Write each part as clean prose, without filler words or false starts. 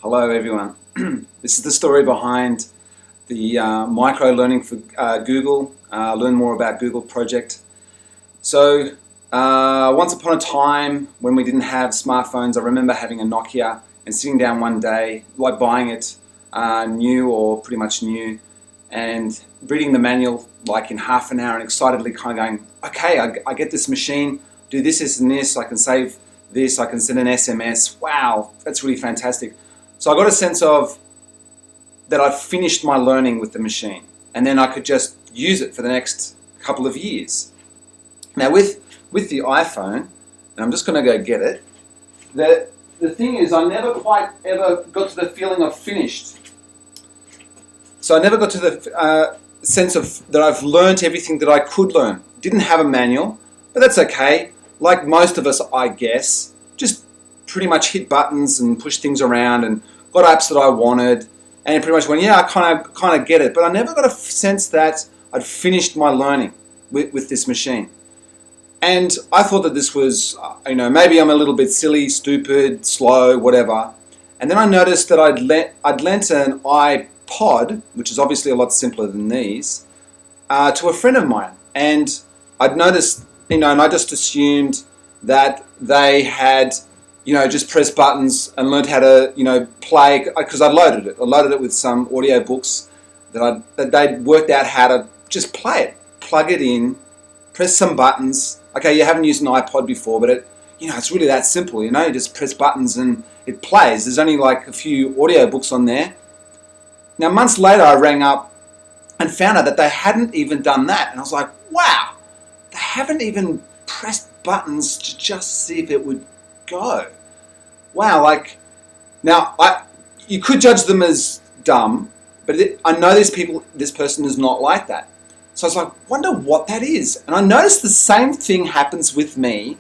Hello, everyone. This is the story behind the micro learning for Google. Learn more about Google project. So, once upon a time when we didn't have smartphones, I remember having a Nokia and sitting down one day, like buying it new or pretty much new, and reading the manual like in half an hour and excitedly kind of going, okay, I get this machine, do this, and this, I can save this, I can send an SMS. Wow, that's really fantastic. So I got a sense of that I'd finished my learning with the machine, and then I could just use it for the next couple of years. Now with the iPhone, and I'm just going to go get it, the thing is I never quite ever got to the feeling of finished. So I never got to the sense of that I've learned everything that I could learn. Didn't have a manual, but that's okay. Like most of us, I guess, just pretty much hit buttons and push things around and got apps that I wanted, and pretty much went, yeah, I kind of get it. But I never got a sense that I'd finished my learning with this machine. And I thought that this was, maybe I'm a little bit silly, stupid, slow, whatever. And then I noticed that I'd lent an iPod, which is obviously a lot simpler than these, to a friend of mine. And I'd noticed, and I just assumed that they had, just press buttons and learned how to, play, because I loaded it. I loaded it with some audio books that they'd worked out how to just play it, plug it in, press some buttons. Okay, you haven't used an iPod before, but it's really that simple, you just press buttons and it plays. There's only like a few audio books on there. Now, months later, I rang up and found out that they hadn't even done that. And I was like, wow, they haven't even pressed buttons to just see if it would go. Wow, you could judge them as dumb, but I know this person is not like that. So I was like, wonder what that is. And I noticed the same thing happens with me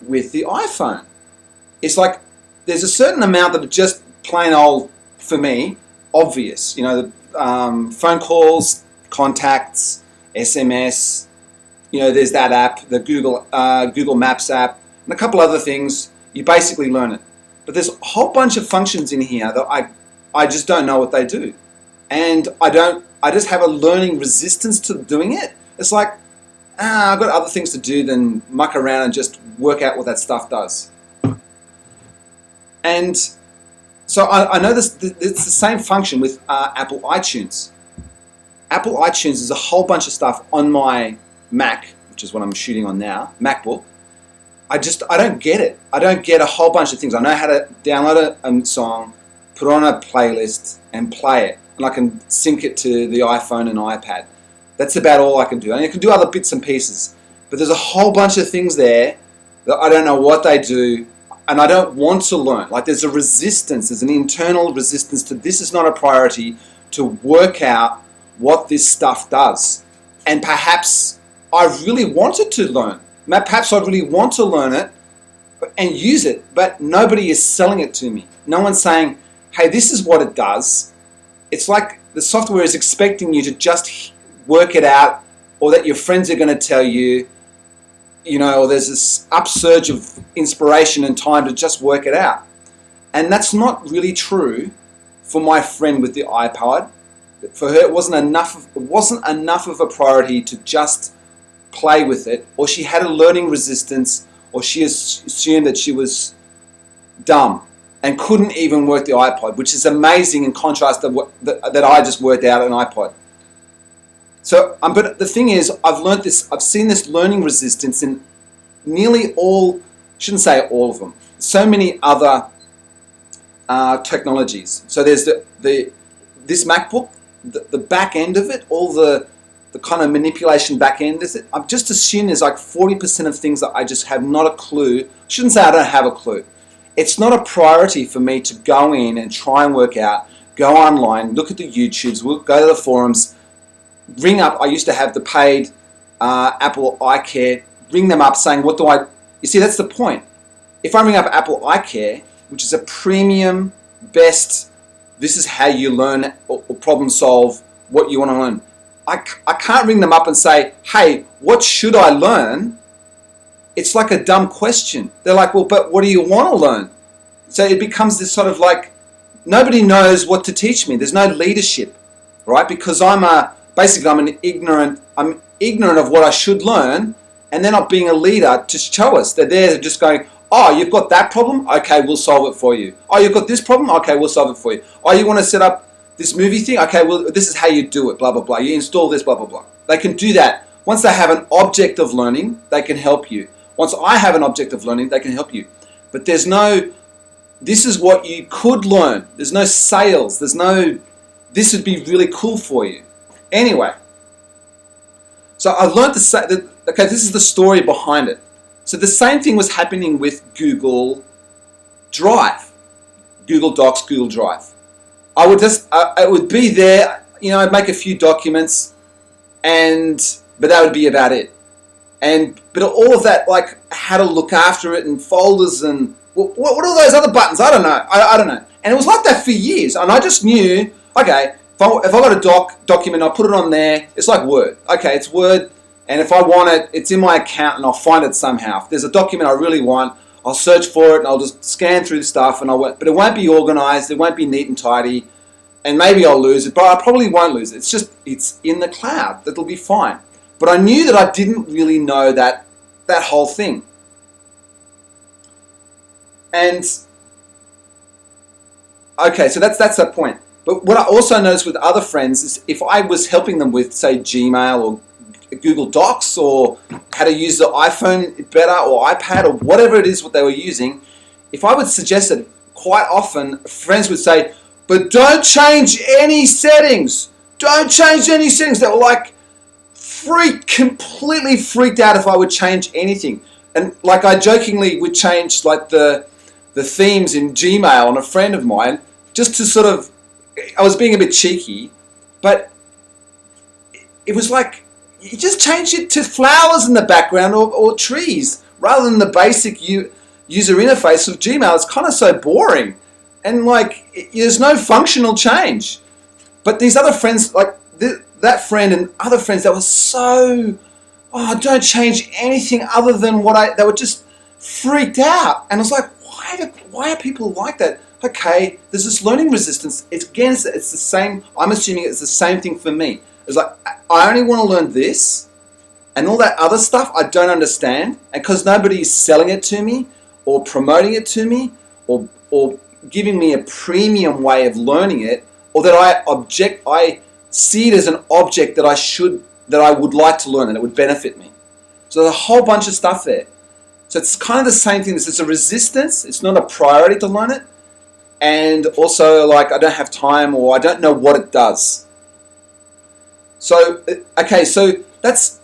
with the iPhone. It's like there's a certain amount that are just plain old, for me, obvious. The phone calls, contacts, SMS, there's that app, the Google Maps app, and a couple other things. You basically learn it. But there's a whole bunch of functions in here that I just don't know what they do. And I just have a learning resistance to doing it. It's like, I've got other things to do than muck around and just work out what that stuff does. And so I know it's the same function with Apple iTunes. Apple iTunes is a whole bunch of stuff on my Mac, which is what I'm shooting on now, MacBook. I don't get it. I don't get a whole bunch of things. I know how to download a song, put it on a playlist, and play it. And I can sync it to the iPhone and iPad. That's about all I can do. And I can do other bits and pieces. But there's a whole bunch of things there that I don't know what they do, and I don't want to learn. Like there's a resistance, there's an internal resistance to this is not a priority to work out what this stuff does. And perhaps I really wanted to learn. Perhaps I really want to learn it and use it, but nobody is selling it to me. No one's saying, hey, this is what it does. It's like the software is expecting you to just work it out, or that your friends are going to tell you, or there's this upsurge of inspiration and time to just work it out. And that's not really true for my friend with the iPod. For her, it wasn't enough of a priority to just play with it, or she had a learning resistance, or she assumed that she was dumb and couldn't even work the iPod, which is amazing in contrast to that I just worked out an iPod. So, but the thing is, I've seen this learning resistance in nearly all, shouldn't say all of them, so many other technologies. So there's this MacBook, the back end of it, all the kind of manipulation back end is it. I've just assumed there's like 40% of things that I just have not a clue. I shouldn't say I don't have a clue. It's not a priority for me to go in and try and work out, go online, look at the YouTubes, go to the forums, ring up. I used to have the paid Apple iCare, ring them up saying, what do I... You see, that's the point. If I ring up Apple iCare, which is a premium, best, this is how you learn or problem solve what you want to learn. I can't ring them up and say, hey, what should I learn? It's like a dumb question. They're like, well, but what do you want to learn? So it becomes this sort of like nobody knows what to teach me. There's no leadership, right? Because I'm ignorant of what I should learn, and they're not being a leader to show us. They're there just going, oh, you've got that problem? Okay, we'll solve it for you. Oh, you've got this problem? Okay, we'll solve it for you. Oh, you want to set up this movie thing? Okay, well, this is how you do it, blah, blah, blah. You install this, blah, blah, blah. They can do that. Once they have an object of learning, they can help you. Once I have an object of learning, they can help you. But there's no, this is what you could learn. There's no sales. There's no, this would be really cool for you. Anyway, so I've learned to say that, okay, this is the story behind it. So the same thing was happening with Google Drive, Google Docs, Google Drive. I would be there, I'd make a few documents, but that would be about it. But all of that, like how to look after it and folders and what are those other buttons? I don't know. I don't know. And it was like that for years. And I just knew, okay, if I got a document, I put it on there. It's like Word. Okay, it's Word. And if I want it, it's in my account and I'll find it somehow. If there's a document I really want, I'll search for it and I'll just scan through the stuff but it won't be organized. It won't be neat and tidy. And maybe I'll lose it, but I probably won't lose it. It's in the cloud. That'll be fine. But I knew that I didn't really know that whole thing. And okay, so that's the point. But what I also noticed with other friends is if I was helping them with, say, Gmail or Google Docs or how to use the iPhone better or iPad or whatever it is what they were using, if I would suggest it, quite often friends would say, but don't change any settings. Don't change any settings. They were like completely freaked out if I would change anything. And like I jokingly would change like the themes in Gmail on a friend of mine just to sort of, I was being a bit cheeky, but it was like, you just change it to flowers in the background or trees rather than the basic user interface of Gmail. It's kind of so boring. And like, there's no functional change. But these other friends, like that friend and other friends that were so, don't change anything other than they were just freaked out. And I was like, why are people like that? Okay, there's this learning resistance. It's the same, I'm assuming it's the same thing for me. It's like, I only want to learn this, and all that other stuff I don't understand, and because nobody is selling it to me, or promoting it to me, or giving me a premium way of learning it, or that I see it as an object that I would like to learn and it would benefit me. So there's a whole bunch of stuff there. So it's kind of the same thing. It's a resistance. It's not a priority to learn it, and also like I don't have time or I don't know what it does. So, okay, so that's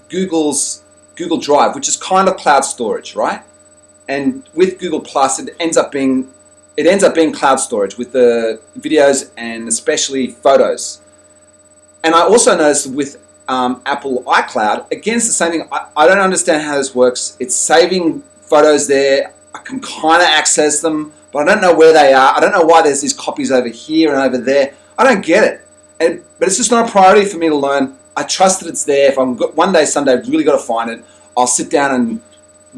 Google's Google Drive, which is kind of cloud storage, right? And with Google Plus, it ends up being cloud storage with the videos and especially photos. And I also noticed with Apple iCloud, again, it's the same thing. I don't understand how this works. It's saving photos there. I can kind of access them, but I don't know where they are. I don't know why there's these copies over here and over there. I don't get it. But it's just not a priority for me to learn. I trust that it's there. If one day, someday, I've really got to find it, I'll sit down and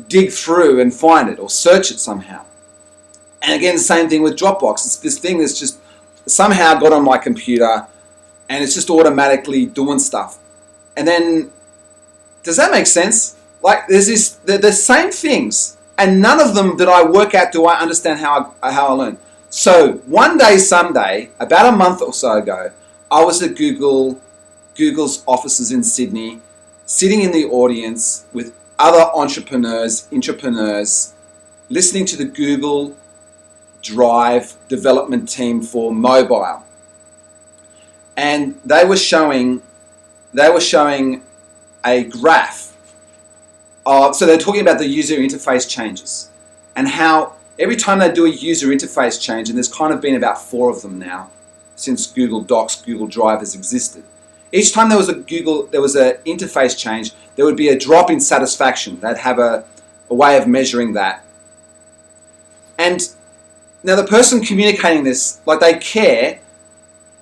dig through and find it or search it somehow. And again, the same thing with Dropbox. It's this thing that's just somehow got on my computer and it's just automatically doing stuff. And then, does that make sense? Like, they're the same things, and none of them that I work out do I understand how I learn. So one day, someday, about a month or so ago, I was at Google's offices in Sydney, sitting in the audience with other entrepreneurs, listening to the Google Drive development team for mobile. And they were showing a graph. So they're talking about the user interface changes and how every time they do a user interface change, and there's kind of been about 4 of them now since Google Docs, Google Drive has existed. Each time there was an interface change, there would be a drop in satisfaction. They'd have a way of measuring that. And now the person communicating this, like, they care,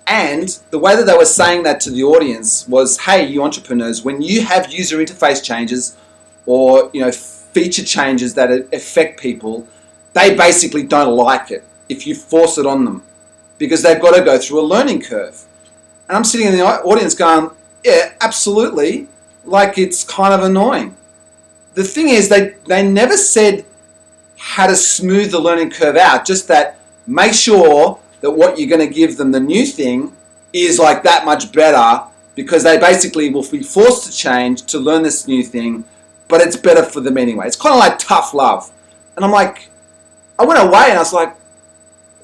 and the way that they were saying that to the audience was, hey, you entrepreneurs, when you have user interface changes or feature changes that affect people, they basically don't like it. if you force it on them, because they've got to go through a learning curve. And I'm sitting in the audience going, yeah, absolutely, like it's kind of annoying. The thing is, they never said how to smooth the learning curve out, just that make sure that what you're going to give them, the new thing, is like that much better, because they basically will be forced to change to learn this new thing, but it's better for them anyway. It's kind of like tough love. And I'm like, I went away and I was like,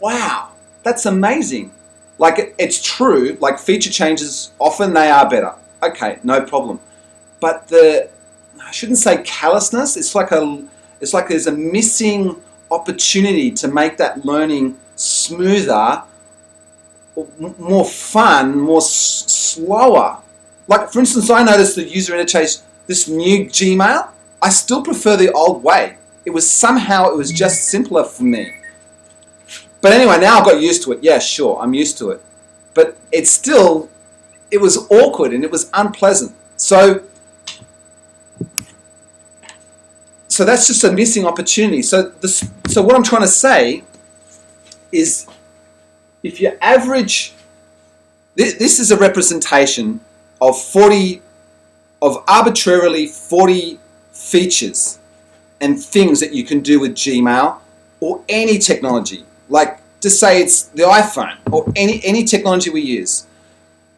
wow, that's amazing. Like, it's true, like feature changes, often they are better. Okay, no problem. But I shouldn't say callousness, it's like there's a missing opportunity to make that learning smoother, more fun, more slower. Like, for instance, I noticed the user interface, this new Gmail, I still prefer the old way. It was just simpler for me. But anyway, now I've got used to it. Yeah, sure, I'm used to it. But it was awkward and it was unpleasant. So that's just a missing opportunity. So what I'm trying to say is, if you average, this is a representation of arbitrarily 40 features and things that you can do with Gmail or any technology. Like, to say it's the iPhone or any technology we use.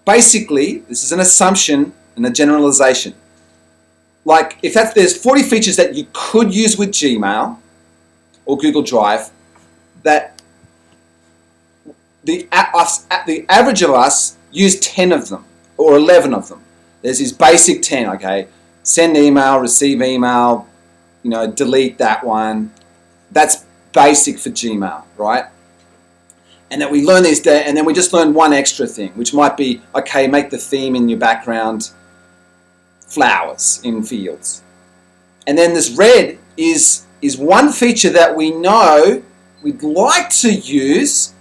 Basically, this is an assumption and a generalization. Like, if there's 40 features that you could use with Gmail or Google Drive, that the average of us use 10 of them or 11 of them. There's these basic 10, okay? Send email, receive email, delete that one. That's basic for Gmail, right? And then we learn these, and then we just learn one extra thing, which might be, okay, make the theme in your background flowers in fields. And then this red is one feature that we know we'd like to use,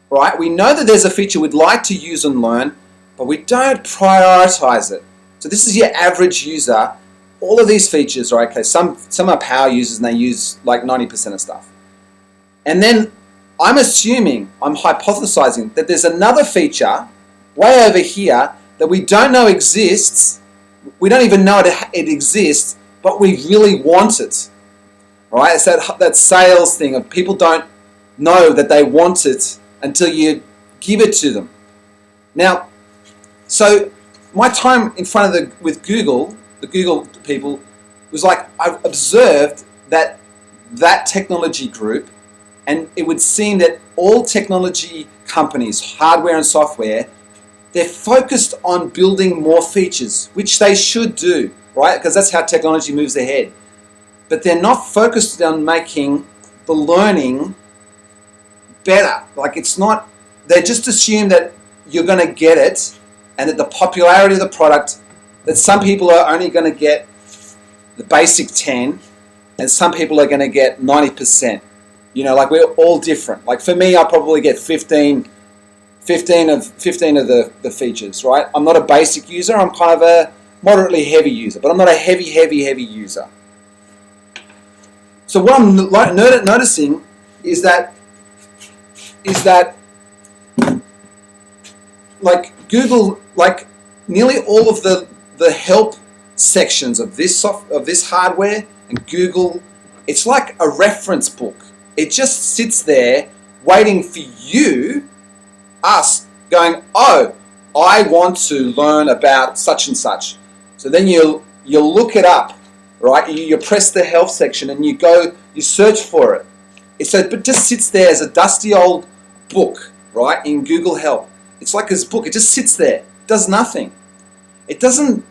right? We know that there's a feature we'd like to use and learn, but we don't prioritize it. So this is your average user. All of these features are okay. Some are power users and they use like 90% of stuff. And then I'm hypothesizing that there's another feature way over here that we don't know exists. We don't even know it exists, but we really want it. Right? It's that sales thing of people don't know that they want it until you give it to them. Now, so my time in front of with Google, the Google people, was like, I've observed that technology group, and it would seem that all technology companies, hardware and software, they're focused on building more features, which they should do, right? Because that's how technology moves ahead. But they're not focused on making the learning better. Like, it's not, they just assume that you're going to get it, and that the popularity of the product, that some people are only going to get the basic 10, and some people are going to get 90%. Like, we're all different. Like, for me, I'll probably get 15 of the features, right? I'm not a basic user. I'm kind of a moderately heavy user, but I'm not a heavy user. So what I'm noticing is that like Google, like nearly all of the help sections of this hardware and Google, it's like a reference book. It just sits there waiting for us, going, oh, I want to learn about such and such. So then you'll look it up, right? You press the health section and you search for it. It just sits there as a dusty old book, right, in Google Help. It's like this book. It just sits there, does nothing. It doesn't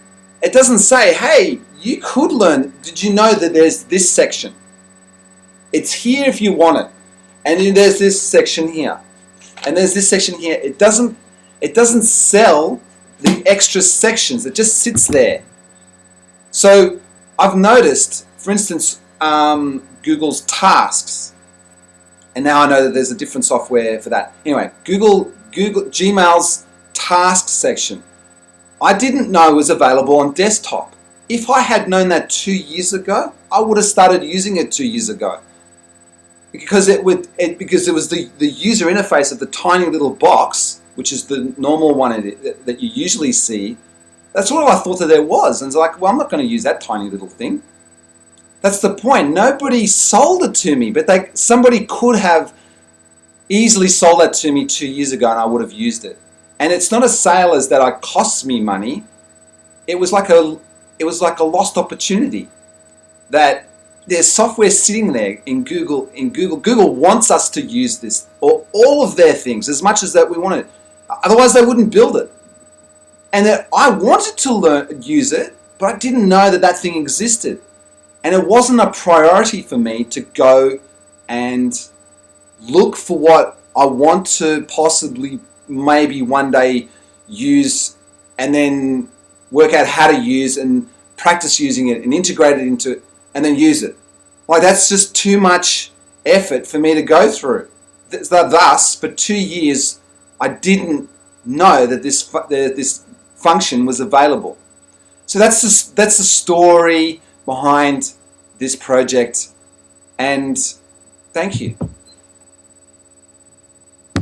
say, hey, you could learn. Did you know that there's this section? It's here if you want it. And then there's this section here. And there's this section here. It doesn't sell the extra sections. It just sits there. So I've noticed, for instance, Google's Tasks. And now I know that there's a different software for that. Anyway, Gmail's Tasks section, I didn't know was available on desktop. If I had known that 2 years ago, I would have started using it 2 years ago. because it was the user interface of the tiny little box, which is the normal one that you usually see. That's all I thought that there was. And it's like, well, I'm not going to use that tiny little thing. That's the point. Nobody sold it to me, but somebody could have easily sold that to me 2 years ago, and I would have used it. And it's not a sale as that it costs me money. It was like a lost opportunity. That there's software sitting there in Google. Google wants us to use this, or all of their things, as much as that we want it. Otherwise, they wouldn't build it. And that I wanted to use it, but I didn't know that thing existed. And it wasn't a priority for me to go and look for what I want to possibly maybe one day use, and then work out how to use and practice using it and integrate it into it and then use it. Like, that's just too much effort for me to go through. Thus, for 2 years, I didn't know that this function was available. So that's the story behind this project, and thank you.